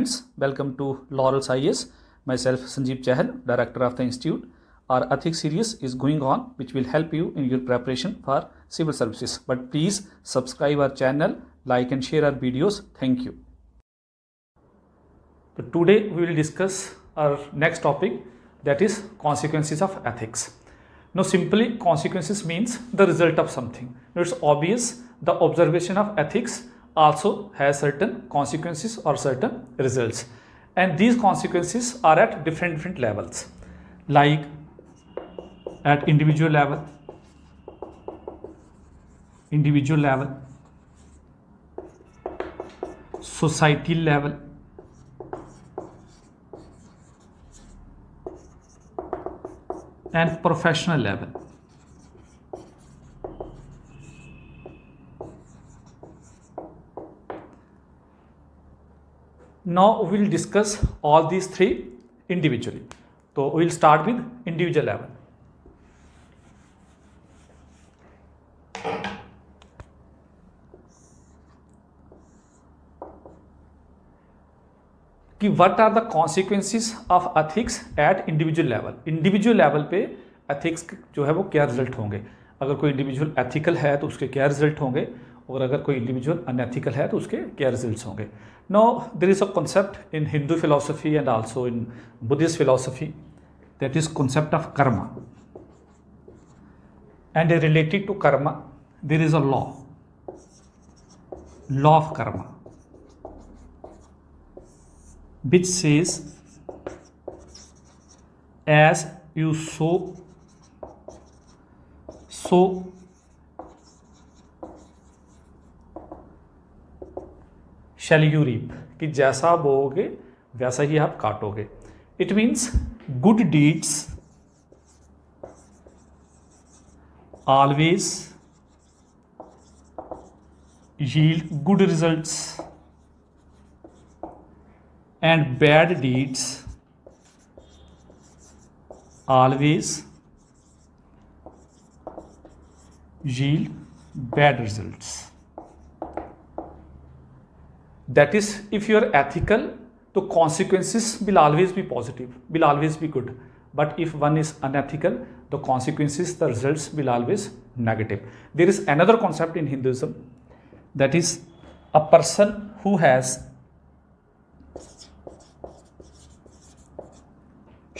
friends, welcome to Laurels IAS. Myself Sanjeev Chahal, Director of the Institute. Our ethics series is going on, which will help you in your preparation for civil services. But please subscribe our channel, like and share our videos. Thank you. So today we will discuss our next topic, that is consequences of ethics. Now simply consequences means the result of something. Now it's obvious the observation of ethics also has certain consequences or certain results, and these consequences are at different levels, like at individual level, societal level, and professional level. Now we will discuss all these three individually. So we will start with individual level. कि what are the consequences of ethics at individual level. Individual level पे ethics जो है वो क्या result होंगे. अगर कोई individual ethical है तो उसके क्या रिजल्ट होंगे, और अगर कोई इंडिविजुअल अनएथिकल है तो उसके क्या रिजल्ट्स होंगे. Now there is a concept in Hindu philosophy and also in Buddhist philosophy, that is concept of karma, and related to karma there is a law of karma which says as you sow shall you reap, कि जैसा बोओगे वैसा ही आप काटोगे. It means good deeds always yield good results and bad deeds always yield bad results. That is, if you are ethical, the consequences will always be positive, will always be good. But if one is unethical, the consequences, the results will always negative. There is another concept in Hinduism, that is a person who has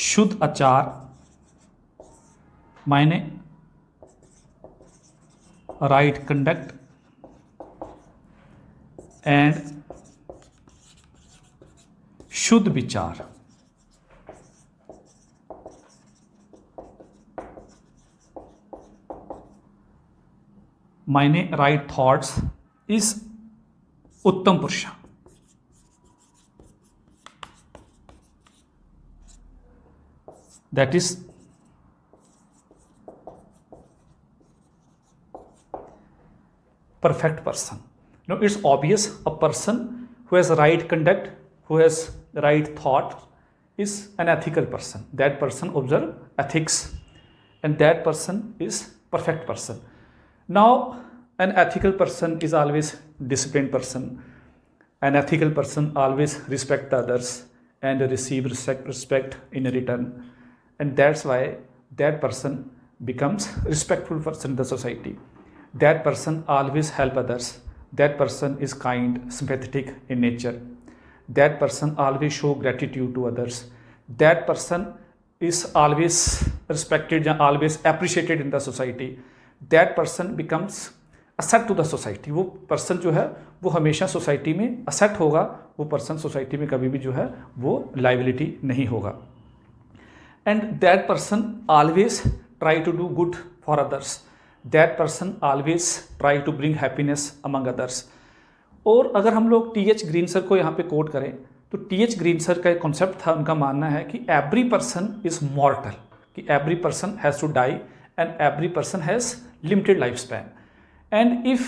शुद्ध आचार, मायने right conduct and शुद्ध विचार, मायने right thoughts, is उत्तम पुरुष. That is perfect person. Now it's obvious a person who has right conduct, who has right thought, is an ethical person. That person observe ethics, and that person is perfect person. Now an ethical person is always disciplined person. An ethical person always respect others and receive respect in return. And that's why that person becomes respectful person in the society. That person always help others. That person is kind, sympathetic in nature. That person always show gratitude to others. That person is always respected, always appreciated in the society. That person becomes asset to the society. वो person जो है वो हमेशा society में asset होगा. वो person society में कभी भी जो है वो liability नहीं होगा. And that person always try to do good for others. That person always try to bring happiness among others. और अगर हम लोग T.H. ग्रीन सर को यहाँ पे कोट करें तो T.H. ग्रीन सर का एक कॉन्सेप्ट था, उनका मानना है कि एवरी पर्सन इज मॉर्टल, कि every person has to die and every person has limited life span. And if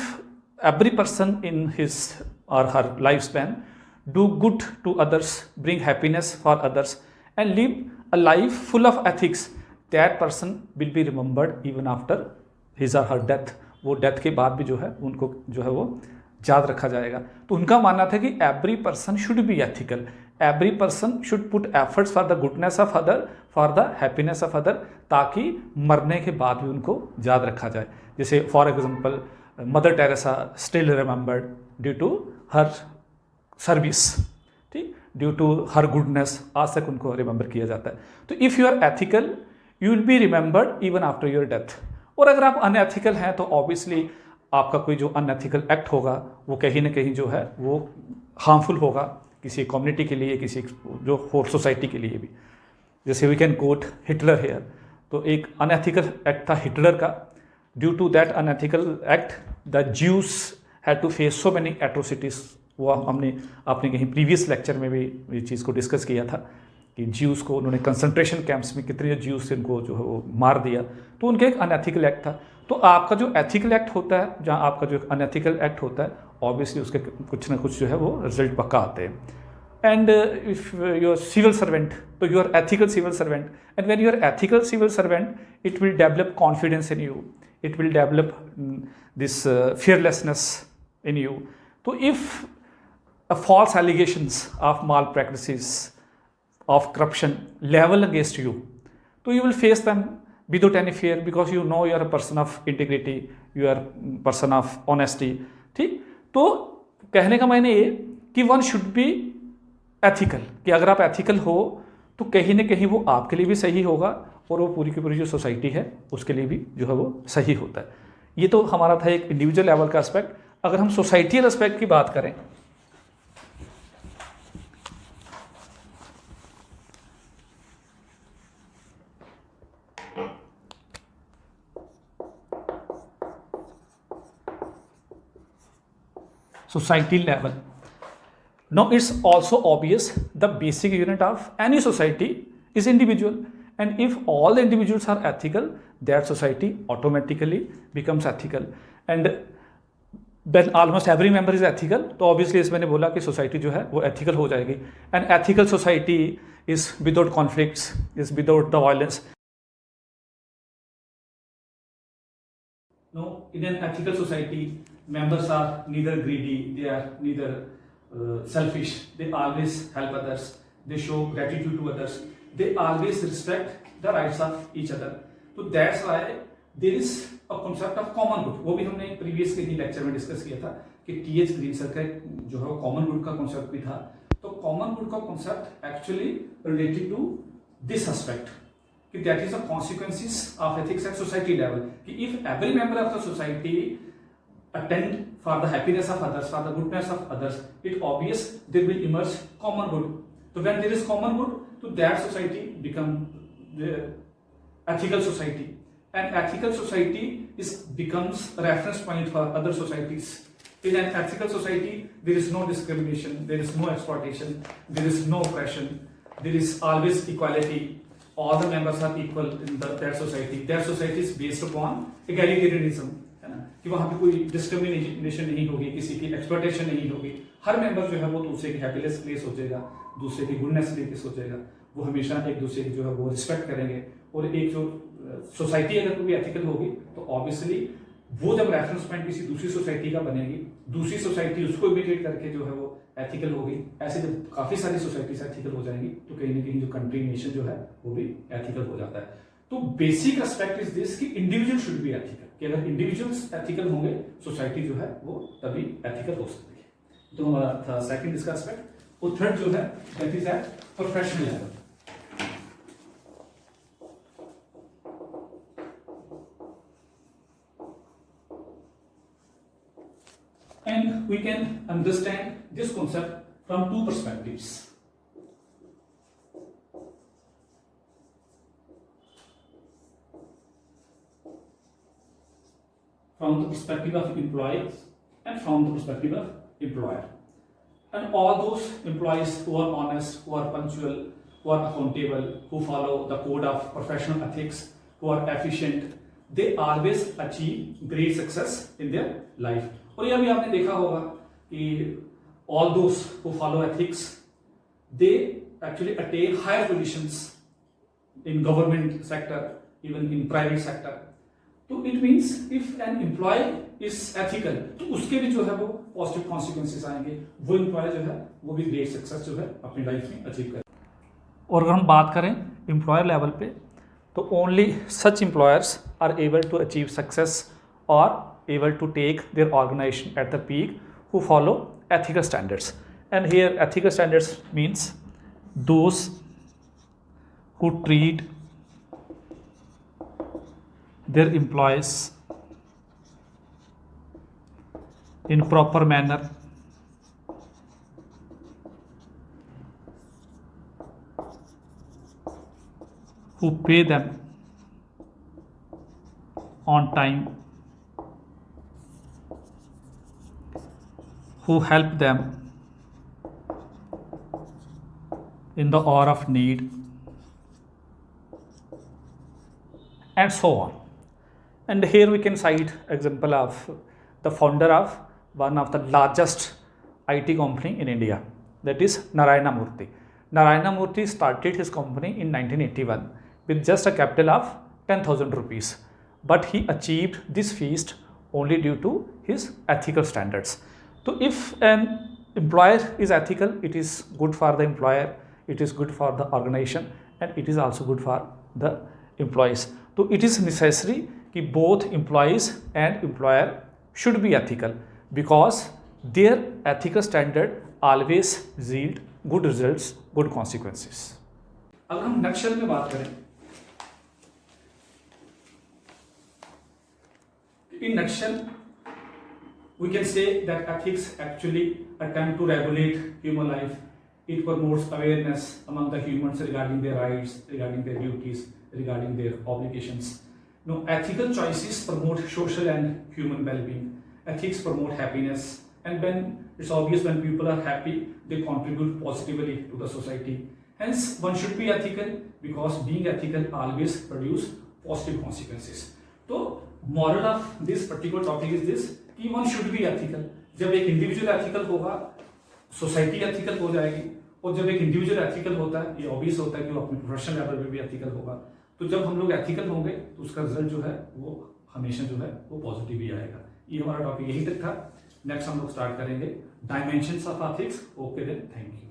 every person in his or her life span do good to others, bring happiness for others, and live a life full of ethics, that person will be remembered even after his or her death. वो death के बाद भी जो है उनको जो है वो याद रखा जाएगा. तो उनका मानना था कि every person should be ethical, every person should put efforts for the goodness of other, for the happiness of other, ताकि मरने के बाद भी उनको याद रखा जाए। जैसे for example Mother Teresa still remembered due to her service, ठीक, ड्यू टू हर गुडनेस, आज तक उनको रिमेंबर किया जाता है। तो if you are ethical you will be remembered even after your death. और अगर आप अनएथिकल हैं तो ऑब्वियसली आपका कोई जो अनएथिकल एक्ट होगा वो कहीं ना कहीं जो है वो हार्मफुल होगा किसी कम्युनिटी के लिए, किसी जो होल सोसाइटी के लिए भी। जैसे we can quote Hitler here, तो एक अनएथिकल एक्ट था हिटलर का। Due to that unethical act the Jews had to face so many atrocities. वो हमने आपने कहीं प्रीवियस लेक्चर में भी ये चीज़ को डिस्कस किया था कि ज्यूस को उन्होंने कंसंट्रेशन कैंप्स में कितने ज्यूस इनको जो है वो मार दिया, तो उनका एक अनएथिकल एक्ट था। तो आपका जो एथिकल एक्ट होता है, जहाँ आपका जो अनएथिकल एक्ट होता है, ऑब्वियसली उसके कुछ ना कुछ जो है वो रिजल्ट पक्का आते हैं। And if you are civil servant, तो you are ethical civil servant, and when you are ethical civil servant it will develop confidence in you, it will develop this fearlessness in you. So if a false allegations of malpractices, of corruption level against you, so you will face them without any fear because you know you are a person of integrity, you are a person of honesty. ठीक, तो कहने का मैंने ये कि one should be ethical, कि अगर आप एथिकल हो तो कहीं ना कहीं वो आपके लिए भी सही होगा और वो पूरी की पूरी जो सोसाइटी है उसके लिए भी जो है वो सही होता है। ये तो हमारा था एक इंडिविजुअल लेवल का एस्पेक्ट। अगर हम सोसाइटियल एस्पेक्ट की बात करें, society level. Now it's also obvious the basic unit of any society is individual, and if all the individuals are ethical, that society automatically becomes ethical. And when almost every member is ethical, तो obviously इस मैंने बोला कि society जो है वो ethical हो जाएगी। And ethical society is without conflicts, is without the violence. No, in an ethical society, members are neither greedy, they are neither selfish, they always help others, they show gratitude to others, they always respect the rights of each other. So that's why there is a concept of common good. वो भी हमने previous के lecture में discuss किया था कि TH. Green sir का जो है कॉमन गुड का कॉन्सेप्ट भी था। तो कॉमन गुड का concept actually related to this aspect कि that is the consequences of ethics at society level, कि if every member of the society attend for the happiness of others, for the goodness of others, it obvious there will emerge common good. So when there is common good, so that society become the ethical society, and ethical society becomes a reference point for other societies. In an ethical society, there is no discrimination, there is no exploitation, there is no oppression, there is always equality. All the members are equal in that society. That society is based upon egalitarianism. कि वहां पे कोई discrimination नहीं होगी, किसी की exploitation नहीं होगी। हर मेंबर जो है वो दूसरे की हैप्पीनेस के लिए सोचेगा, दूसरे की गुडनेस के लिए सोचेगा, वो हमेशा एक दूसरे की जो है वो रिस्पेक्ट करेंगे। और एक जो सोसाइटी अगर कोई एथिकल होगी तो ऑब्वियसली वो जब रेफरेंस पॉइंट किसी दूसरी सोसाइटी का बनेगी, दूसरी सोसाइटी उसको इमिटेट करके जो है वो एथिकल होगी। ऐसे जब काफी सारी सोसाइटीज एथिकल हो जाएंगी तो कहीं ना कहीं जो कंट्री नेशन जो है वो भी एथिकल हो जाता है। तो बेसिक एस्पेक्ट इज दिस कि इंडिविजुअल शुड बी एथिकल, कि अगर इंडिविजुअल्स एथिकल होंगे सोसाइटी जो है वो तभी एथिकल हो सकती है। तो हमारा था सेकंड इसका एस्पेक्ट। और थर्ड जो है that is at professional level. And we can understand this concept from two perspectives. From the perspective of employees and from the perspective of employer. And all those employees who are honest, who are punctual, who are accountable, who follow the code of professional ethics, who are efficient, they always achieve great success in their life. और यह भी आपने देखा होगा कि all those who follow ethics, they actually attain higher positions in government sector, even in private sector. तो it means if an employee is ethical तो उसके भी जो है वो पॉजिटिव कॉन्सिक्वेंसेस आएंगे, वो एम्प्लॉय जो है वो भी ग्रेट सक्सेस जो है अपनी लाइफ में अचीव करे। और अगर हम बात करें एम्प्लॉयर लेवल पे तो only such employers are able to achieve success or able to take their organization at the peak who follow ethical standards. And here ethical standards means those who treat their employees in proper manner, who pay them on time, who help them in the hour of need, and so on. And here we can cite example of the founder of one of the largest IT company in India, that is Narayana Murthy. Narayana Murthy started his company in 1981 with just a capital of 10,000 rupees, but he achieved this feat only due to his ethical standards. So if an employer is ethical, it is good for the employer, it is good for the organization, and it is also good for the employees. So it is necessary कि both employees and employer should be ethical because their ethical standard always yield good results, good consequences. अगर हम नक्शल में बात करें, in nutshell we can say that ethics actually attempt to regulate human life. It promotes awareness among the humans regarding their rights, regarding their duties, regarding their obligations. Now, ethical choices promote social and human well-being. Ethics promote happiness, and when it's obvious when people are happy, they contribute positively to the society. Hence, one should be ethical because being ethical always produce positive consequences. So, moral of this particular topic is this कि one should be ethical. जब एक individual ethical होगा society ethical हो जाएगी, और जब एक individual ethical होता है ये ऑब्वियस होता है कि वो अपने प्रोफेशनल लेवल पे भी एथिकल होगा. तो जब हम लोग एथिकल होंगे तो उसका रिजल्ट जो है वो हमेशा जो है वो पॉजिटिव ही आएगा. ये हमारा टॉपिक यही तक था. नेक्स्ट हम लोग स्टार्ट करेंगे dimensions of ethics. Okay then, thank you.